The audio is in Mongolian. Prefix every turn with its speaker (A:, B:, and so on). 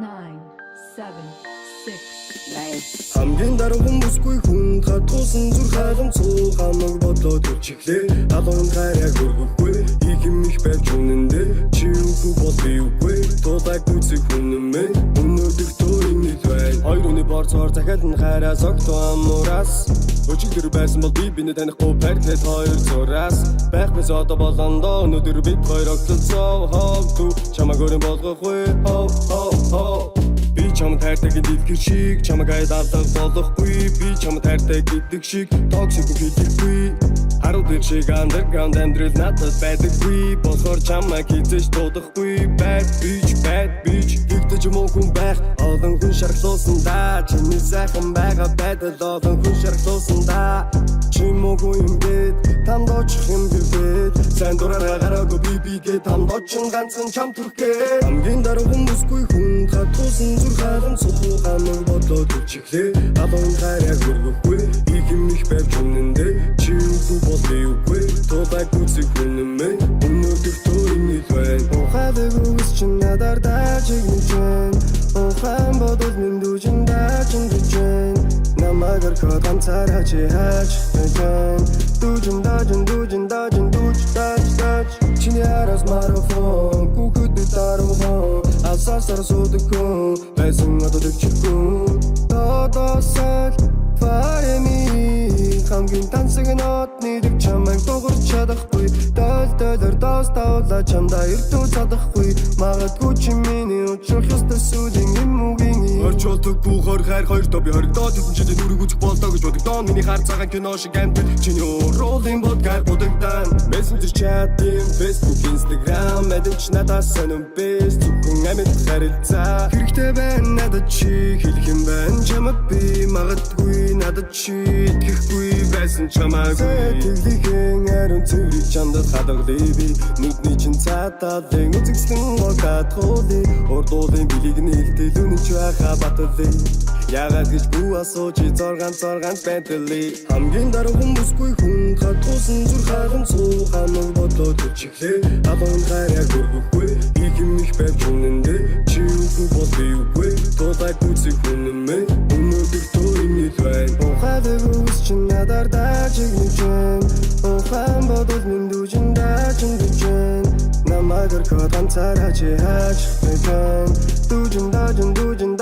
A: 9, 7, 6.
B: Хамгийн дараа хүмүүсгүй хүн хатуусан зүр харамцуу хамаг бодлоо төрчихлээ. Алуун хайраа хөргөхгүй их юм их байж үнэндээ чи үгүй бол би үгүй тулаг үзэх үнэмээ өнөөдөр төрийн нийт байна. Хоёр хүний борцоор захиалт нь хайраа согтоо амуураас өчигдөр байсан бол би биний танихгүй паркет хоёр зураас байх бис одоо болгондоо өнөөдөр бид хоёр огтлцоо ховту чамаг өрн болгохгүй хоо би чам тайрдаг дэлгэр шиг чамаг айдаалдаг болохгүй би чам тайрдаг гэдэг шиг токсик хийхгүй харуудын шиг underground амьдрал надад байдаггүй болохоор чамаг хийж дуудахгүй bad bitch тэгтэж юм уу хүн байх олон хүн шархлуулсан да чиний сайхан байгаа байдал олон хүн шархлуулсан да чимээгүй юм гээд тамдоочих юм гээд сайн дураараа гараагүй бигээ тамдоочин ганцхан чам түрхээ хамгийн дараа хүмүүсгүй хүн хатуусан зүр харамцуу хамаг бодлоо төрчихлээ алуун хайраа хөргөхгүй их юм их байж үнэндээ чи үгүй бол би үгүй тулаг үзэх үнэмээ өнөөдөр төрийн нийт байна ухаадаг үгс чинь надаар даачиг нүжэн ухаан бодол минь дүүжин даачин дүүжэн намайгаар кодам цараач хаач дүүжэн дүүжин дууж тач чиний араас марафон гүгэд даруун асасар суудаггүй байсан одод чиггүй додосал фареми хамгийн тансаг нотны дэг чамайг дуурч чадахгүй дол доостаулаа чамдаа ирдүү чадахгүй магадгүй чи миний учрах ёстой сүлийн юм үгийн орчуулдаг бүхөр хайр хоёр то би хоригдоод хэдэн жилийн нүрийг үзэх болдоо гэж бодогдоо миний хар цагаан кино шиг амт чиний роллин бодгаар бодогдан мессенжер чатын фейсбુક инстаграм мэдэж надаас сонирм бэс зөвхөн амьд харилцаа хэрэгтэй байна надад чи хэлэх юм байна чамд би магадгүй надад чи итгэхгүй байсан чамайг тэглэхэн ариун цэврийг чамдад хадгалъя би нүдний чин цааталын үзэгслэн гогатхуулъя урдуулын билиг нээлтэл үнэнч байхаа батлъя яагаад гэж бүү асууж зоргаан бэнтли хамгийн дараа хүмүүсгүй хүн хатуусан зүр харамцуу хамаг бодлоо төрчихлээ алуун хайраа хөргөхгүй их юм их байж үнэндээ чи үгүй бол би үгүй тулаг үзэх үнэмээ өнөөдөр төрийн нийт байна ухаадаг үгс чинь надаар даачиг нүжэн ухаан бодол минь дүүжин даачин дүүжэн намайгаар кодам цараач хаач дүүжэн